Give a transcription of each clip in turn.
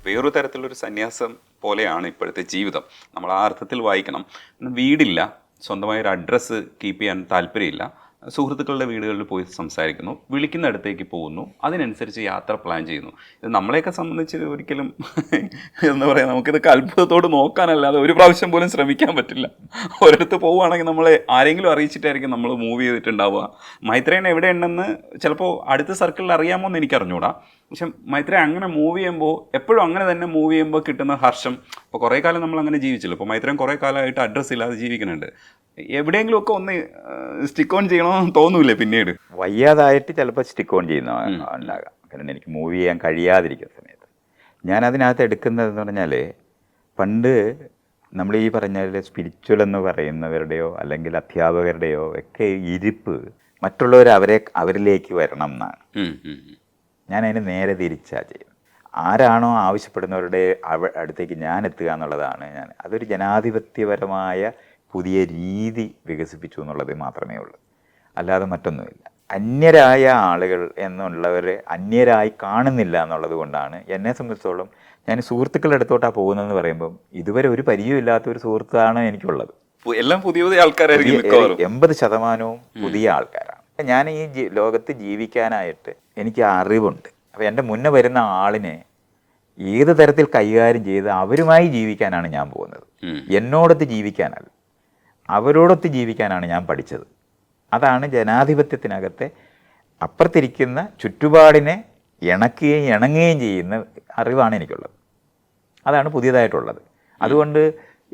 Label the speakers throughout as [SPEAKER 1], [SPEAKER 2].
[SPEAKER 1] വേറൊരു തരത്തിലൊരു സന്യാസം പോലെയാണ് ഇപ്പോഴത്തെ ജീവിതം. നമ്മൾ ആ അർത്ഥത്തിൽ വായിക്കണം. വീടില്ല, സ്വന്തമായൊരു അഡ്രസ്സ് കീപ്പ് ചെയ്യാൻ താല്പര്യമില്ല, സുഹൃത്തുക്കളുടെ വീടുകളിൽ പോയി സംസാരിക്കുന്നു, വിളിക്കുന്നിടത്തേക്ക് പോകുന്നു, അതിനനുസരിച്ച് യാത്ര പ്ലാൻ ചെയ്യുന്നു. ഇത് നമ്മളെയൊക്കെ സംബന്ധിച്ച് ഒരിക്കലും എന്താ പറയുക, നമുക്കിതൊക്കെ അത്ഭുതത്തോട് നോക്കാനല്ലാതെ ഒരു പ്രാവശ്യം പോലും ശ്രമിക്കാൻ പറ്റില്ല. ഒരിടത്ത് പോവുകയാണെങ്കിൽ നമ്മളെ ആരെങ്കിലും അറിയിച്ചിട്ടായിരിക്കും നമ്മൾ മൂവ് ചെയ്തിട്ടുണ്ടാവുക. മൈത്രേയൻ എവിടെയുണ്ടെന്ന് ചിലപ്പോൾ അടുത്ത സർക്കിളിൽ അറിയാമോ എന്ന് എനിക്ക് അറിഞ്ഞൂടാ. പക്ഷെ മൈത്രേയൻ അങ്ങനെ മൂവ് ചെയ്യുമ്പോൾ, എപ്പോഴും അങ്ങനെ തന്നെ മൂവ് ചെയ്യുമ്പോൾ കിട്ടുന്ന ഹർഷം, ഇപ്പോൾ കുറേ കാലം നമ്മൾ അങ്ങനെ ജീവിച്ചില്ല. ഇപ്പോൾ മൈത്രേയൻ കുറേ കാലമായിട്ട് അഡ്രസ്സ് ഇല്ലാതെ ജീവിക്കുന്നുണ്ട്. എവിടെയെങ്കിലും ഒക്കെ ഒന്ന് സ്റ്റിക്ക് ഓൺ ചെയ്യണമെന്ന് തോന്നൂലേ പിന്നീട്?
[SPEAKER 2] വയ്യാതായിട്ട് ചിലപ്പോൾ സ്റ്റിക്ക് ഓൺ ചെയ്യുന്ന ഉണ്ടാകാം. കാരണം എനിക്ക് മൂവ് ചെയ്യാൻ കഴിയാതിരിക്കുന്ന സമയത്ത് ഞാൻ അതിനകത്ത് എടുക്കുന്നതെന്ന് പറഞ്ഞാൽ, പണ്ട് നമ്മൾ ഈ പറഞ്ഞ സ്പിരിച്വൽ എന്ന് പറയുന്നവരുടെയോ അല്ലെങ്കിൽ അധ്യാപകരുടെയോ ഒക്കെ ഇരിപ്പ് മറ്റുള്ളവർ അവരിലേക്ക് വരണം എന്നാണ്. ഞാൻ അതിന് നേരെ തിരിച്ചാ ചെയ്യുന്നത്. ആരാണോ ആവശ്യപ്പെടുന്നവരുടെ അടുത്തേക്ക് ഞാൻ എത്തുക എന്നുള്ളതാണ് അതൊരു ജനാധിപത്യപരമായ പുതിയ രീതി വികസിപ്പിച്ചു എന്നുള്ളത് മാത്രമേ ഉള്ളൂ, അല്ലാതെ മറ്റൊന്നുമില്ല. അന്യരായ ആളുകൾ എന്നുള്ളവരെ അന്യരായി കാണുന്നില്ല എന്നുള്ളത് കൊണ്ടാണ് എന്നെ സംബന്ധിച്ചോളം ഞാൻ സുഹൃത്തുക്കളുടെ അടുത്തോട്ടാണ് പോകുന്നതെന്ന് പറയുമ്പം ഇതുവരെ ഒരു പരിചയമില്ലാത്ത ഒരു സുഹൃത്താണ് എനിക്കുള്ളത്.
[SPEAKER 1] എല്ലാം പുതിയ പുതിയ ആൾക്കാരായിരിക്കും.
[SPEAKER 2] 80% പുതിയ ആൾക്കാരാണ്. ഞാൻ ഈ ലോകത്ത് ജീവിക്കാനായിട്ട് എനിക്ക് അറിവുണ്ട്. അപ്പോൾ എൻ്റെ മുന്നേ വരുന്ന ആളിനെ ഏത് തരത്തിൽ കൈകാര്യം ചെയ്ത് അവരുമായി ജീവിക്കാനാണ് ഞാൻ പോകുന്നത്. എന്നോടൊത്ത് ജീവിക്കാനല്ല, അവരോടൊത്ത് ജീവിക്കാനാണ് ഞാൻ പഠിച്ചത്. അതാണ് ജനാധിപത്യത്തിനകത്തെ അപ്പുറത്തിരിക്കുന്ന ചുറ്റുപാടിനെ ഇണങ്ങുകയും ചെയ്യുന്ന അറിവാണ് എനിക്കുള്ളത്. അതാണ് പുതിയതായിട്ടുള്ളത്. അതുകൊണ്ട്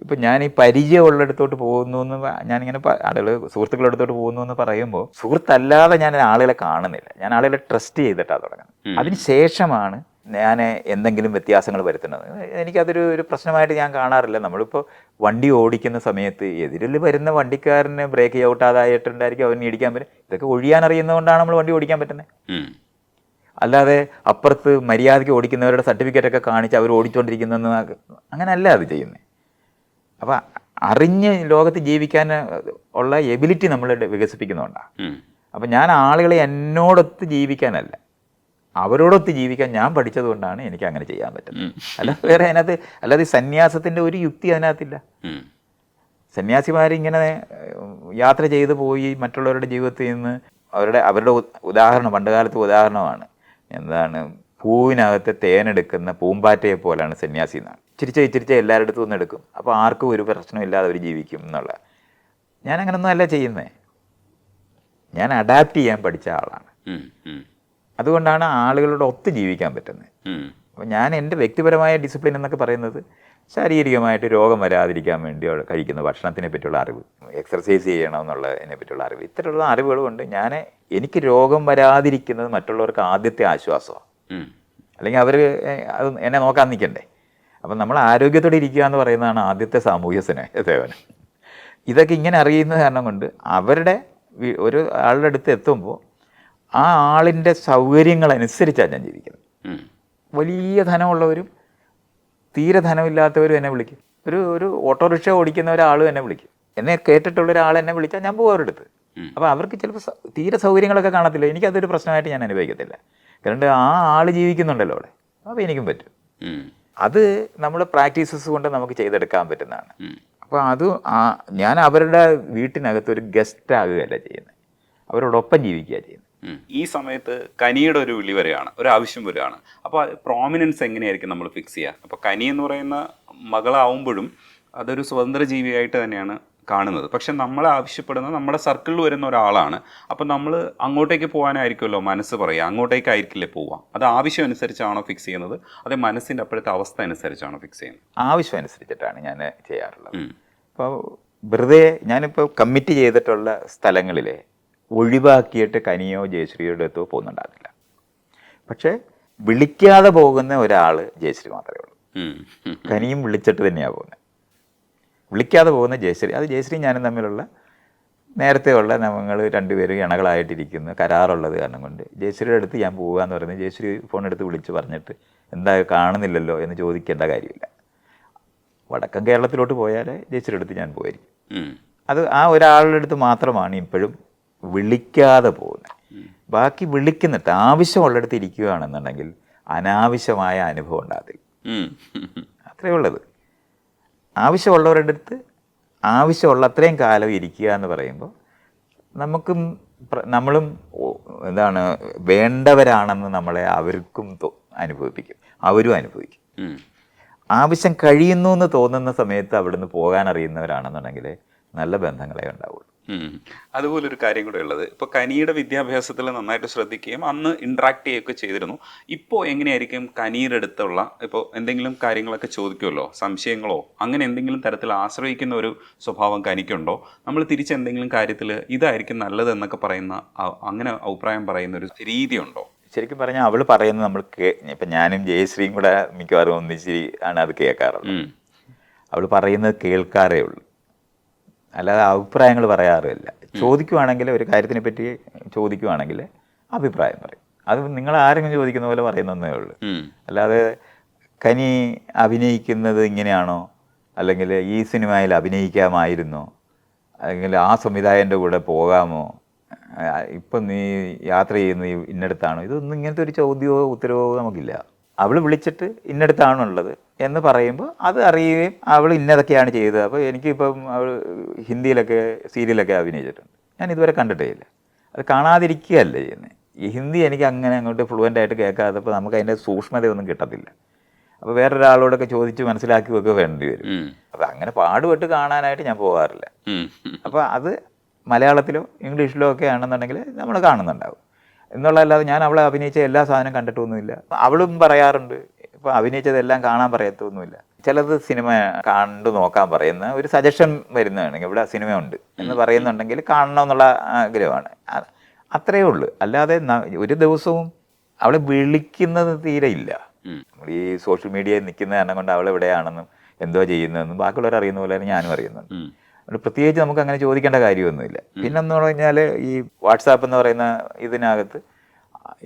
[SPEAKER 2] ഇപ്പം ഞാൻ ഈ പരിചയമുള്ളിടത്തോട്ട് പോകുന്നു എന്ന് ഞാനിങ്ങനെ ആളുകൾ സുഹൃത്തുക്കളുടെ അടുത്തോട്ട് പോകുന്നു എന്ന് പറയുമ്പോൾ സുഹൃത്തല്ലാതെ ഞാൻ ആളുകളെ കാണുന്നില്ല. ഞാൻ ആളുകളെ ട്രസ്റ്റ് ചെയ്തിട്ടാണ് തുടങ്ങുന്നത്. അതിന് ശേഷമാണ് ഞാൻ എന്തെങ്കിലും വ്യത്യാസങ്ങൾ വരുത്തുന്നത്. എനിക്കതൊരു പ്രശ്നമായിട്ട് ഞാൻ കാണാറില്ല. നമ്മളിപ്പോൾ വണ്ടി ഓടിക്കുന്ന സമയത്ത് എതിരിൽ വരുന്ന വണ്ടിക്കാരന് ബ്രേക്ക് ഔട്ടാതായിട്ടുണ്ടായിരിക്കും, അവന് ഇടിക്കാൻ പറ്റും. ഇതൊക്കെ ഒഴിയാൻ അറിയുന്നതുകൊണ്ടാണ് നമ്മൾ വണ്ടി ഓടിക്കാൻ പറ്റുന്നത്. അല്ലാതെ അപ്പുറത്ത് മര്യാദയ്ക്ക് ഓടിക്കുന്നവരുടെ സർട്ടിഫിക്കറ്റൊക്കെ കാണിച്ച് അവർ ഓടിച്ചുകൊണ്ടിരിക്കുന്നതെന്ന് അങ്ങനെയല്ല അത് ചെയ്യുന്നത്. അപ്പം അറിഞ്ഞ് ലോകത്ത് ജീവിക്കാൻ ഉള്ള എബിലിറ്റി നമ്മൾ വികസിപ്പിക്കുന്നുണ്ടാണ്. അപ്പം ഞാൻ ആളുകളെ എന്നോടൊത്ത് ജീവിക്കാനല്ല, അവരോടൊത്ത് ജീവിക്കാൻ ഞാൻ പഠിച്ചത് കൊണ്ടാണ് എനിക്ക് അങ്ങനെ ചെയ്യാൻ പറ്റുന്നത്. അല്ലാതെ വേറെ അതിനകത്ത് അല്ലാതെ സന്യാസത്തിൻ്റെ ഒരു യുക്തി അതിനകത്തില്ല. സന്യാസിമാരിങ്ങനെ യാത്ര ചെയ്ത് പോയി മറ്റുള്ളവരുടെ ജീവിതത്തിൽ നിന്ന് അവരുടെ ഉദാഹരണം പണ്ടുകാലത്ത് ഉദാഹരണമാണ്. എന്താണ്, പൂവിനകത്ത് തേനെടുക്കുന്ന പൂമ്പാറ്റയെ പോലെയാണ് സന്യാസി എന്നാണ്. ചിരിച്ച എല്ലാവരുടെ അടുത്തും നിന്ന് എടുക്കും. അപ്പോൾ ആർക്കും ഒരു പ്രശ്നമില്ലാതെ അവർ ജീവിക്കും എന്നുള്ള. ഞാൻ അങ്ങനൊന്നും അല്ല ചെയ്യുന്നത്. ഞാൻ അഡാപ്റ്റ് ചെയ്യാൻ പഠിച്ച ആളാണ്. അതുകൊണ്ടാണ് ആളുകളോട് ഒത്ത് ജീവിക്കാൻ പറ്റുന്നത്. അപ്പോൾ ഞാൻ എൻ്റെ വ്യക്തിപരമായ ഡിസിപ്ലിൻ എന്നൊക്കെ പറയുന്നത് ശാരീരികമായിട്ട് രോഗം വരാതിരിക്കാൻ വേണ്ടി കഴിക്കുന്ന ഭക്ഷണത്തിനെ പറ്റിയുള്ള അറിവ്, എക്സർസൈസ് ചെയ്യണമെന്നുള്ളതിനെ പറ്റിയുള്ള അറിവ്, ഇത്തരമുള്ള അറിവുകൾ കൊണ്ട് എനിക്ക് രോഗം വരാതിരിക്കുന്നത് മറ്റുള്ളവർക്ക് ആദ്യത്തെ ആശ്വാസമാണ്. അല്ലെങ്കിൽ അവർ അത് എന്നെ നോക്കാൻ നിൽക്കണ്ടേ. അപ്പം നമ്മൾ ആരോഗ്യത്തോടെ ഇരിക്കുക എന്ന് പറയുന്നതാണ് ആദ്യത്തെ സാമൂഹ്യ സേവനം. ഇതൊക്കെ ഇങ്ങനെ അറിയുന്ന കാരണം കൊണ്ട് അവരുടെ ഒരു ആളുടെ അടുത്ത് എത്തുമ്പോൾ ആ ആളിൻ്റെ സൗകര്യങ്ങളനുസരിച്ചാണ് ഞാൻ ജീവിക്കുന്നത്. വലിയ ധനമുള്ളവരും തീരെ ധനമില്ലാത്തവരും എന്നെ വിളിക്കും. ഒരു ഓട്ടോറിക്ഷ ഓടിക്കുന്ന ഒരാളും എന്നെ വിളിക്കും. എന്നെ കേട്ടിട്ടുള്ള ഒരാൾ എന്നെ വിളിച്ചാൽ ഞാൻ പോകും അവരുടെ അടുത്ത്. അപ്പോൾ അവർക്ക് ചിലപ്പോൾ തീരെ സൗകര്യങ്ങളൊക്കെ കാണത്തില്ല. എനിക്കതൊരു പ്രശ്നമായിട്ട് ഞാൻ അനുഭവിക്കത്തില്ല. കാരണം ആ ആൾ ജീവിക്കുന്നുണ്ടല്ലോ അവിടെ. അപ്പോൾ എനിക്കും പറ്റും. അത് നമ്മുടെ പ്രാക്ടീസസ് കൊണ്ട് നമുക്ക് ചെയ്തെടുക്കാൻ പറ്റുന്നതാണ്. അപ്പോൾ ഞാൻ അവരുടെ വീട്ടിനകത്ത് ഒരു ഗസ്റ്റ് ആകുകയല്ല ചെയ്യുന്നത്, അവരോടൊപ്പം ജീവിക്കുക ചെയ്യുന്നത്.
[SPEAKER 1] ഈ സമയത്ത് കനിയുടെ ഒരു വിളി വരികയാണ്, ഒരു ആവശ്യം വരികയാണ്. അപ്പോൾ പ്രോമിനൻസ് എങ്ങനെയായിരിക്കും നമ്മൾ ഫിക്സ് ചെയ്യുക? അപ്പോൾ കനി എന്ന് പറയുന്ന മകളാവുമ്പോഴും അതൊരു സ്വതന്ത്ര ജീവിയായിട്ട് തന്നെയാണ് കാണുന്നത്. പക്ഷെ നമ്മൾ ആവശ്യപ്പെടുന്നത് നമ്മുടെ സർക്കിളിൽ വരുന്ന ഒരാളാണ്. അപ്പം നമ്മൾ അങ്ങോട്ടേക്ക് പോകാനായിരിക്കുമല്ലോ മനസ്സ് പറയുക, അങ്ങോട്ടേക്കായിരിക്കില്ലേ പോവുക? അത് ആവശ്യം അനുസരിച്ചാണോ ഫിക്സ് ചെയ്യുന്നത്, അതേ മനസ്സിൻ്റെ അപ്പോഴത്തെ അവസ്ഥ അനുസരിച്ചാണോ ഫിക്സ് ചെയ്യുന്നത്?
[SPEAKER 2] ആവശ്യം അനുസരിച്ചിട്ടാണ് ഞാൻ ചെയ്യാറുള്ളത്. അപ്പോൾ വെറുതെ ഞാനിപ്പോൾ കമ്മിറ്റ് ചെയ്തിട്ടുള്ള സ്ഥലങ്ങളിൽ ഒഴിവാക്കിയിട്ട് കനിയോ ജയശ്രീയുടെ അടുത്തോ പോകുന്നുണ്ടാകില്ല. പക്ഷേ വിളിക്കാതെ പോകുന്ന ഒരാൾ ജയശ്രീ മാത്രമേ ഉള്ളൂ. കനിയും വിളിച്ചിട്ട് തന്നെയാണ് പോകുന്നത്. വിളിക്കാതെ പോകുന്ന ജയശ്രീ, അത് ജയശ്രീ ഞാനും തമ്മിലുള്ള നേരത്തെ ഉള്ള ഞങ്ങൾ രണ്ടുപേരും ഇണകളായിട്ടിരിക്കുന്ന കരാറുള്ളത് കാരണം കൊണ്ട് ജയശ്രീയുടെ അടുത്ത് ഞാൻ പോവുക എന്ന് പറയുന്നത് ജയശ്രീ ഫോൺ എടുത്ത് വിളിച്ച് പറഞ്ഞിട്ട് എന്താ കാണുന്നില്ലല്ലോ എന്ന് ചോദിക്കേണ്ട കാര്യമില്ല. വടക്കൻ കേരളത്തിലോട്ട് പോയാൽ ജയശ്രീയുടെ അടുത്ത് ഞാൻ പോയിരിക്കും. അത് ആ ഒരാളുടെ അടുത്ത് മാത്രമാണ് ഇപ്പോഴും വിളിക്കാതെ പോകുന്നത്. ബാക്കി വിളിക്കുന്നിട്ട് ആവശ്യമുള്ളിടത്ത് ഇരിക്കുകയാണെന്നുണ്ടെങ്കിൽ അനാവശ്യമായ അനുഭവം ഉണ്ടാകത്തില്ല. അത്രയേ ഉള്ളത്. ആവശ്യമുള്ളവരുടെ അടുത്ത് ആവശ്യമുള്ള അത്രയും കാലം ഇരിക്കുക എന്ന് പറയുമ്പോൾ നമുക്കും നമ്മളും എന്താണ് വേണ്ടവരാണെന്ന് നമ്മളെ അവർക്കും അനുഭവിപ്പിക്കും, അവരും അനുഭവിക്കും. ആവശ്യം കഴിയുന്നു എന്ന് തോന്നുന്ന സമയത്ത് അവിടുന്ന് പോകാൻ അറിയുന്നവരാണെന്നുണ്ടെങ്കിൽ നല്ല ബന്ധങ്ങളെ ഉണ്ടാവുള്ളൂ.
[SPEAKER 1] അതുപോലെ ഒരു കാര്യം കൂടെ ഉള്ളത്, ഇപ്പോൾ കനിയുടെ വിദ്യാഭ്യാസത്തിൽ നന്നായിട്ട് ശ്രദ്ധിക്കുകയും അന്ന് ഇൻട്രാക്ട് ചെയ്യുകയൊക്കെ ചെയ്തിരുന്നു. ഇപ്പോൾ എങ്ങനെയായിരിക്കും കനിയുടെ അടുത്തുള്ള ഇപ്പോൾ എന്തെങ്കിലും കാര്യങ്ങളൊക്കെ ചോദിക്കുമല്ലോ, സംശയങ്ങളോ അങ്ങനെ എന്തെങ്കിലും തരത്തിൽ ആശ്രയിക്കുന്ന ഒരു സ്വഭാവം കനിക്കുണ്ടോ? നമ്മൾ തിരിച്ചെന്തെങ്കിലും കാര്യത്തിൽ ഇതായിരിക്കും നല്ലതെന്നൊക്കെ പറയുന്ന അങ്ങനെ അഭിപ്രായം പറയുന്ന ഒരു രീതിയുണ്ടോ?
[SPEAKER 2] ശരിക്കും പറഞ്ഞാൽ അവൾ പറയുന്നത് നമ്മൾ ഇപ്പം ഞാനും ജയശ്രീയും കൂടെ മിക്കവാറും ഒന്നിച്ച് ആണ് അത് കേൾക്കാറുള്ളത്. അവൾ പറയുന്നത് കേൾക്കാറേ ഉള്ളൂ, അല്ലാതെ അഭിപ്രായങ്ങൾ പറയാറില്ല. ചോദിക്കുവാണെങ്കിൽ ഒരു കാര്യത്തിനെ പറ്റി ചോദിക്കുവാണെങ്കിൽ അഭിപ്രായം പറയും. അത് നിങ്ങൾ ആരെങ്കിലും ചോദിക്കുന്ന പോലെ പറയുന്നതേ ഉള്ളൂ. അല്ലാതെ കനി അഭിനയിക്കുന്നത് ഇങ്ങനെയാണോ, അല്ലെങ്കിൽ ഈ സിനിമയിൽ അഭിനയിക്കാമായിരുന്നോ, അല്ലെങ്കിൽ ആ സംവിധായകൻ്റെ കൂടെ പോകാമോ, ഇപ്പം നീ യാത്ര ചെയ്യുന്ന ഇന്നടത്താണോ, ഇതൊന്നും ഇങ്ങനത്തെ ഒരു ചോദ്യമോ ഉത്തരവോ നമുക്കില്ല. അവൾ വിളിച്ചിട്ട് ഇന്നടത്താണുള്ളത് എന്ന് പറയുമ്പോൾ അത് അറിയുകയും അവൾ ഇന്നതൊക്കെയാണ് ചെയ്തത്. അപ്പോൾ എനിക്കിപ്പം അവൾ ഹിന്ദിയിലൊക്കെ സീരിയലൊക്കെ അഭിനയിച്ചിട്ടുണ്ട്, ഞാൻ ഇതുവരെ കണ്ടിട്ടേ ഇല്ല. അത് കാണാതിരിക്കുകയല്ല ചെയ്യുന്നത്. ഈ ഹിന്ദി എനിക്ക് അങ്ങനെ അങ്ങോട്ട് ഫ്ലുവൻ്റായിട്ട് കേൾക്കാത്തപ്പോൾ നമുക്ക് അതിൻ്റെ സൂക്ഷ്മതയൊന്നും കിട്ടത്തില്ല. അപ്പോൾ വേറൊരാളോടൊക്കെ ചോദിച്ച് മനസ്സിലാക്കുകയൊക്കെ വേണ്ടി വരും. അപ്പോൾ അങ്ങനെ പാടുപെട്ട് കാണാനായിട്ട് ഞാൻ പോകാറില്ല. അപ്പോൾ അത് മലയാളത്തിലോ ഇംഗ്ലീഷിലോ ഒക്കെ ആണെന്നുണ്ടെങ്കിൽ നമ്മൾ കാണുന്നുണ്ടാവും എന്നുള്ളതല്ലാതെ ഞാൻ അവളെ അഭിനയിച്ച എല്ലാ സാധനം കണ്ടിട്ടൊന്നുമില്ല. അവളും പറയാറുണ്ട് ഇപ്പോൾ അഭിനയിച്ചതെല്ലാം കാണാൻ പറയത്തൊന്നുമില്ല. ചിലത് സിനിമ കണ്ടു നോക്കാൻ പറയുന്ന ഒരു സജഷൻ വരുന്നതാണെങ്കിൽ ഇവിടെ സിനിമ ഉണ്ട് എന്ന് പറയുന്നുണ്ടെങ്കിൽ കാണണമെന്നുള്ള ആഗ്രഹമാണ്. അത്രയേ ഉള്ളൂ. അല്ലാതെ ഒരു ദിവസവും അവളെ വിളിക്കുന്നത് തീരെ ഇല്ല. നമ്മൾ ഈ സോഷ്യൽ മീഡിയയിൽ നിൽക്കുന്ന കാരണം കൊണ്ട് അവളെവിടെയാണെന്നും എന്തോ ചെയ്യുന്നതെന്നും ബാക്കിയുള്ളവർ അറിയുന്ന പോലെ ഞാനും അറിയുന്നുണ്ട്. പ്രത്യേകിച്ച് നമുക്ക് അങ്ങനെ ചോദിക്കേണ്ട കാര്യമൊന്നുമില്ല. പിന്നെന്ന് പറഞ്ഞാൽ ഈ വാട്സാപ്പ് എന്ന് പറയുന്ന ഇതിനകത്ത്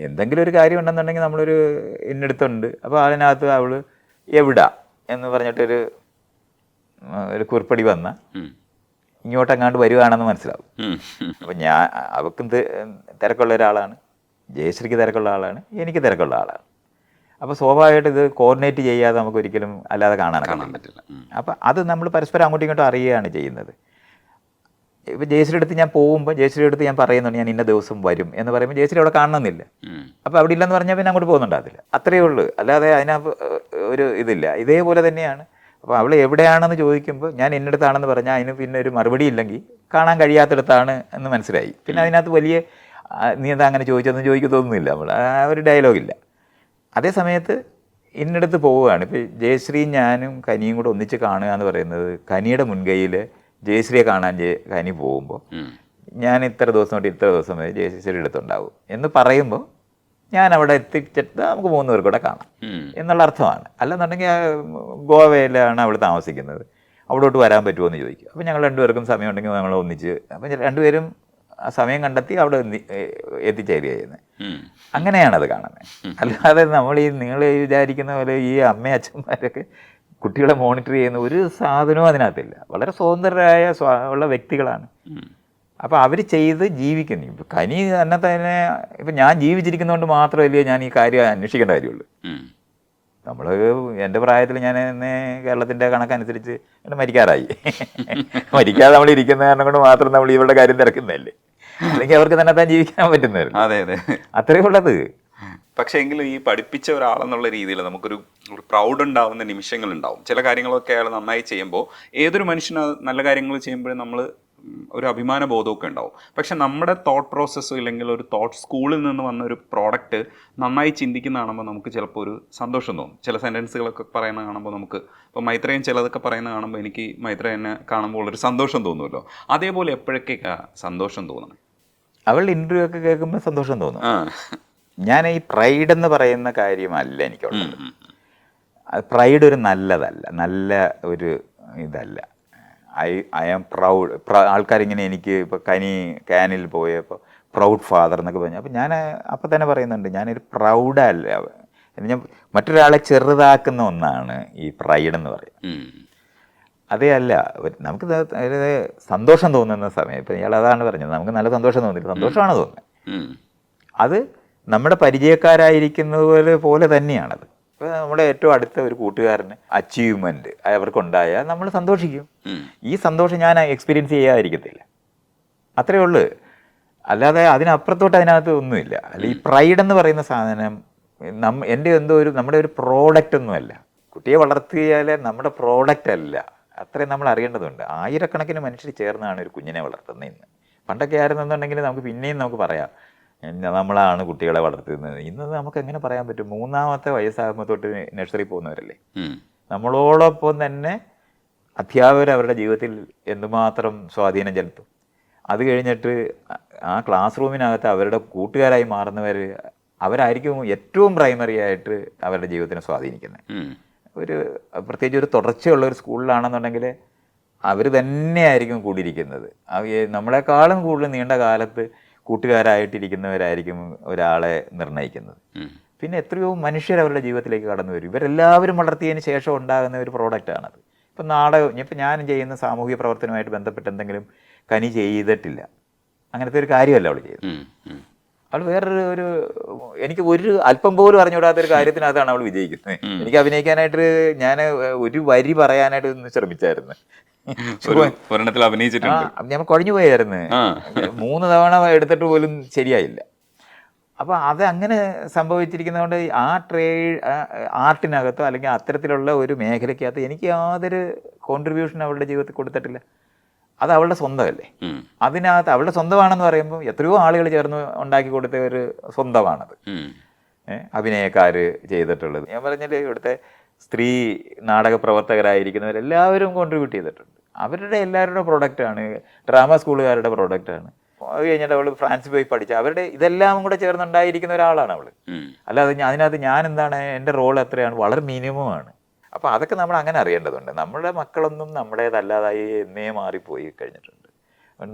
[SPEAKER 2] എന്തെങ്കിലും ഒരു കാര്യം ഉണ്ടെന്നുണ്ടെങ്കിൽ നമ്മളൊരു ഇന്നടുത്തുണ്ട്, അപ്പോൾ അതിനകത്ത് അവൾ എവിടാ എന്ന് പറഞ്ഞിട്ടൊരു കുറിപ്പടി വന്ന ഇങ്ങോട്ടെങ്ങാണ്ട് വരുവാണെന്ന് മനസ്സിലാവും. അപ്പം അവൾക്കും തിരക്കുള്ള ഒരാളാണ്, ജയശ്രീക്ക് തിരക്കുള്ള ആളാണ്, എനിക്ക് തിരക്കുള്ള ആളാണ്. അപ്പോൾ സ്വാഭാവികമായിട്ട് ഇത് കോർഡിനേറ്റ് ചെയ്യാതെ നമുക്ക് ഒരിക്കലും അല്ലാതെ കാണാൻ പറ്റില്ല. അപ്പോൾ അത് നമ്മൾ പരസ്പരം അങ്ങോട്ടും ഇങ്ങോട്ടും അറിയുകയാണ് ചെയ്യുന്നത്. ഇപ്പോൾ ജയശ്രീയുടെ അടുത്ത് ഞാൻ പോകുമ്പോൾ ജയശ്രീയുടെ അടുത്ത് ഞാൻ പറയുന്നുണ്ട് ഞാൻ ഇന്ന ദിവസം വരും എന്ന് പറയുമ്പോൾ ജയശ്രീ അവിടെ കാണണമെന്നില്ല. അപ്പോൾ അവിടെ ഇല്ലെന്ന് പറഞ്ഞാൽ പിന്നെ അങ്ങോട്ട് പോകുന്നുണ്ടാകത്തില്ല. അത്രയേ ഉള്ളൂ. അല്ലാതെ അതിനകത്ത് ഒരു ഇതില്ല. ഇതേപോലെ തന്നെയാണ്. അപ്പോൾ അവൾ എവിടെയാണെന്ന് ചോദിക്കുമ്പോൾ ഞാൻ ഇന്നടത്താണെന്ന് പറഞ്ഞാൽ അതിന് പിന്നെ ഒരു മറുപടി ഇല്ലെങ്കിൽ കാണാൻ കഴിയാത്തിടത്താണ് എന്ന് മനസ്സിലായി. പിന്നെ അതിനകത്ത് വലിയ നീ എന്താ അങ്ങനെ ചോദിച്ചതെന്ന് ചോദിക്കത്തൊന്നുമില്ല. നമ്മൾ ആ ഒരു ഡയലോഗില്ല. അതേ സമയത്ത് ഇന്നടത്ത് പോവുകയാണ്. ഇപ്പോൾ ജയശ്രീയും ഞാനും കനിയും കൂടെ ഒന്നിച്ച് കാണുക എന്ന് പറയുന്നത് കനിയുടെ മുൻകൈയിൽ ജയശ്രീയെ കാണാൻ കനി പോകുമ്പോൾ ഞാൻ ഇത്ര ദിവസം തൊട്ട് ഇത്ര ദിവസം വരെ ജയശ്രീയുടെ അടുത്തുണ്ടാവും എന്ന് പറയുമ്പോൾ ഞാൻ അവിടെ എത്തിച്ചിട്ട് നമുക്ക് 3 പേർ കൂടെ കാണാം എന്നുള്ള അർത്ഥമാണ്. അല്ലെന്നുണ്ടെങ്കിൽ ഗോവയിലാണ് അവൾ താമസിക്കുന്നത്, അവിടോട്ട് വരാൻ പറ്റുമോ എന്ന് ചോദിക്കും. അപ്പോൾ ഞങ്ങൾ 2 പേർക്കും സമയം ഉണ്ടെങ്കിൽ ഞങ്ങൾ ഒന്നിച്ച് അപ്പം 2 പേരും ആ സമയം കണ്ടെത്തി അവിടെ എത്തിച്ചേരുക ചെയ്യുന്നത്. അങ്ങനെയാണത് കാണുന്നത്. അല്ലാതെ നമ്മൾ നിങ്ങൾ വിചാരിക്കുന്ന പോലെ ഈ അമ്മയും അച്ഛന്മാരൊക്കെ കുട്ടികളെ മോണിറ്റർ ചെയ്യുന്ന ഒരു സാധനവും അതിനകത്തില്ല. വളരെ സ്വതന്ത്രരായ ഉള്ള വ്യക്തികളാണ്. അപ്പോൾ അവർ ചെയ്ത് ജീവിക്കുന്നു. ഇപ്പം കനി തന്നെ ഇപ്പം ഞാൻ ജീവിച്ചിരിക്കുന്നതുകൊണ്ട് മാത്രമല്ലേ ഞാൻ ഈ കാര്യം അന്വേഷിക്കേണ്ട കാര്യമുള്ളൂ. നമ്മൾ എൻ്റെ പ്രായത്തിൽ ഞാൻ എന്നെ കേരളത്തിൻ്റെ കണക്കനുസരിച്ച് മരിക്കാറായി. മരിക്കാതെ നമ്മൾ ഇരിക്കുന്ന കാരണം കൊണ്ട് മാത്രം നമ്മൾ ഇവരുടെ കാര്യം തിരക്കുന്നതല്ലേ, അല്ലെങ്കിൽ അവർക്ക് തന്നെ ജീവിക്കാൻ പറ്റുന്നവരും.
[SPEAKER 1] അതെ അതെ,
[SPEAKER 2] അത്രയേ ഉള്ളത്.
[SPEAKER 1] പക്ഷേ എങ്കിലും ഈ പഠിപ്പിച്ച ഒരാളെന്നുള്ള രീതിയിൽ നമുക്കൊരു പ്രൗഡ് ഉണ്ടാവുന്ന നിമിഷങ്ങളുണ്ടാവും. ചില കാര്യങ്ങളൊക്കെ അയാൾ നന്നായി ചെയ്യുമ്പോൾ ഏതൊരു മനുഷ്യന് നല്ല കാര്യങ്ങൾ ചെയ്യുമ്പോഴും നമ്മൾ ഒരു അഭിമാന ബോധമൊക്കെ ഉണ്ടാവും. പക്ഷെ നമ്മുടെ തോട്ട് പ്രോസസ്സോ ഇല്ലെങ്കിൽ ഒരു തോട്ട് സ്കൂളിൽ നിന്ന് വന്ന ഒരു പ്രോഡക്റ്റ് നന്നായി ചിന്തിക്കുന്ന കാണുമ്പോൾ നമുക്ക് ചിലപ്പോൾ ഒരു സന്തോഷം തോന്നും. ചില സെൻറ്റൻസുകളൊക്കെ പറയുന്ന കാണുമ്പോൾ നമുക്ക് ഇപ്പോൾ മൈത്രേയൻ ചിലതൊക്കെ പറയുന്ന കാണുമ്പോൾ എനിക്ക് മൈത്രേയനെ കാണുമ്പോൾ ഒരു സന്തോഷം തോന്നുമല്ലോ. അതേപോലെ എപ്പോഴൊക്കെയാണ് സന്തോഷം തോന്നണം?
[SPEAKER 2] അവളുടെ ഇൻ്റർവ്യൂ ഒക്കെ കേൾക്കുമ്പോൾ സന്തോഷം തോന്നും. ഞാൻ ഈ പ്രൈഡ് എന്ന് പറയുന്ന കാര്യമല്ല എനിക്കുള്ളത്. പ്രൈഡ് ഒരു നല്ലതല്ല, നല്ല ഒരു ഇതല്ല. I am proud. ആൾക്കാരിങ്ങനെ എനിക്ക് ഇപ്പോൾ കാനിൽ പോയപ്പോൾ പ്രൗഡ് ഫാദർ എന്നൊക്കെ പറഞ്ഞു. അപ്പോൾ ഞാൻ അപ്പം തന്നെ പറയുന്നുണ്ട് ഞാനൊരു പ്രൗഡല്ല. ഞാൻ മറ്റൊരാളെ ചെറുതാക്കുന്ന ഒന്നാണ് ഈ പ്രൈഡ് എന്ന് പറയുന്നത്. അതേ അല്ല, നമുക്ക് സന്തോഷം തോന്നുന്ന സമയം ഇപ്പം ഇയാൾ അതാണ് പറഞ്ഞത്, നമുക്ക് നല്ല സന്തോഷം തോന്നില്ല, സന്തോഷമാണ് തോന്നുന്നത്. അത് നമ്മുടെ പരിചയക്കാരായിരിക്കുന്നത് പോലെ തന്നെയാണത്. ഇപ്പോൾ നമ്മുടെ ഏറ്റവും അടുത്ത ഒരു കൂട്ടുകാരന് അച്ചീവ്മെൻറ്റ് അവർക്കുണ്ടായാൽ നമ്മൾ സന്തോഷിക്കും. ഈ സന്തോഷം ഞാൻ എക്സ്പീരിയൻസ് ചെയ്യാതിരിക്കത്തില്ല, അത്രയേ ഉള്ളൂ. അല്ലാതെ അതിനപ്പുറത്തോട്ട് അതിനകത്ത് ഒന്നുമില്ല. അല്ല, ഈ പ്രൈഡ് എന്ന് പറയുന്ന സാധനം എൻ്റെ നമ്മുടെ ഒരു പ്രോഡക്റ്റ് ഒന്നുമല്ല. കുട്ടിയെ വളർത്തിയാൽ നമ്മുടെ പ്രോഡക്റ്റ് അല്ല, അത്രയും നമ്മൾ അറിയേണ്ടതുണ്ട്. ആയിരക്കണക്കിന് മനുഷ്യർ ചേർന്നാണ് ഒരു കുഞ്ഞിനെ വളർത്തുന്നത്. ഇന്ന് പണ്ടൊക്കെ ആയിരുന്നെന്നുണ്ടെങ്കിൽ നമുക്ക് പിന്നെയും നമുക്ക് പറയാം നമ്മളാണ് കുട്ടികളെ വളർത്തുന്നത്. ഇന്ന് നമുക്ക് എങ്ങനെ പറയാൻ പറ്റും? 3-ാമത്തെ വയസ്സാകുമ്പോൾ തൊട്ട് നഴ്സറി പോകുന്നവരല്ലേ. നമ്മളോടൊപ്പം തന്നെ അധ്യാപകർ അവരുടെ ജീവിതത്തിൽ എന്തുമാത്രം സ്വാധീനം ചെലുത്തും. അത് കഴിഞ്ഞിട്ട് ആ ക്ലാസ് റൂമിനകത്ത് അവരുടെ കൂട്ടുകാരായി മാറുന്നവർ അവരായിരിക്കും ഏറ്റവും പ്രൈമറി ആയിട്ട് അവരുടെ ജീവിതത്തിനെ സ്വാധീനിക്കുന്നത്. പ്രത്യേകിച്ച് ഒരു തുടർച്ചയുള്ള ഒരു സ്കൂളിലാണെന്നുണ്ടെങ്കിൽ അവർ തന്നെയായിരിക്കും കൂടിയിരിക്കുന്നത്. നമ്മളെക്കാളും കൂടുതൽ നീണ്ട കാലത്ത് കൂട്ടുകാരായിട്ടിരിക്കുന്നവരായിരിക്കും ഒരാളെ നിർണ്ണയിക്കുന്നത്. പിന്നെ എത്രയോ മനുഷ്യർ അവരുടെ ജീവിതത്തിലേക്ക് കടന്നു വരും. ഇവരെല്ലാവരും വളർത്തിയതിന് ശേഷം ഉണ്ടാകുന്ന ഒരു പ്രോഡക്റ്റാണത്. ഇപ്പം ഇപ്പം ഞാൻ ചെയ്യുന്ന സാമൂഹിക പ്രവർത്തനവുമായിട്ട് ബന്ധപ്പെട്ട് എന്തെങ്കിലും കനി ചെയ്തിട്ടില്ല, അങ്ങനത്തെ ഒരു കാര്യമല്ല അവൾ ചെയ്തത്. അവൾ വേറൊരു എനിക്ക് ഒരു അല്പം പോലും അറിഞ്ഞുകൂടാത്തൊരു കാര്യത്തിനകത്താണ് അവൾ വിജയിക്കുന്നത്. എനിക്ക് അഭിനയിക്കാനായിട്ട് ഞാൻ ഒരു വരി പറയാനായിട്ട് ഒന്ന് ശ്രമിച്ചായിരുന്നു. ഞാൻ കുഴഞ്ഞു പോയായിരുന്നു. 3 തവണ എടുത്തിട്ട് പോലും ശരിയായില്ല. അപ്പോൾ അത് അങ്ങനെ സംഭവിച്ചിരിക്കുന്നതുകൊണ്ട് ആർട്ടിനകത്തോ അല്ലെങ്കിൽ അത്തരത്തിലുള്ള ഒരു മേഖലയ്ക്കകത്ത് എനിക്ക് യാതൊരു കോൺട്രിബ്യൂഷൻ അവളുടെ ജീവിതത്തിൽ കൊടുത്തിട്ടില്ല. അത് അവളുടെ സ്വന്തമല്ലേ. അതിനകത്ത് അവളുടെ സ്വന്തമാണെന്ന് പറയുമ്പോൾ എത്രയോ ആളുകൾ ചേർന്ന് ഉണ്ടാക്കി കൊടുത്ത ഒരു സ്വന്തമാണത്. അഭിനയക്കാർ ചെയ്തിട്ടുള്ളത്, ഞാൻ പറഞ്ഞാൽ ഇവിടുത്തെ സ്ത്രീ നാടക പ്രവർത്തകരായിരിക്കുന്നവരെല്ലാവരും കോൺട്രിബ്യൂട്ട് ചെയ്തിട്ടുണ്ട്. അവരുടെ എല്ലാവരുടെ പ്രൊഡക്റ്റാണ്, ഡ്രാമ സ്കൂളുകാരുടെ പ്രൊഡക്റ്റാണ്. അത് കഴിഞ്ഞിട്ട് അവൾ ഫ്രാൻസിൽ പോയി പഠിച്ച അവരുടെ ഇതെല്ലാം കൂടെ ചേർന്നുണ്ടായിരിക്കുന്ന ഒരാളാണ് അവൾ. അല്ലാതെ അതിനകത്ത് ഞാൻ എന്താണ്, എൻ്റെ റോൾ എത്രയാണ്, വളരെ മിനിമമാണ്. അപ്പോൾ അതൊക്കെ നമ്മൾ അങ്ങനെ അറിയേണ്ടതുണ്ട്. നമ്മുടെ മക്കളൊന്നും നമ്മുടേതല്ലാതായി എന്നേ മാറിപ്പോയി കഴിഞ്ഞിട്ടുണ്ട്.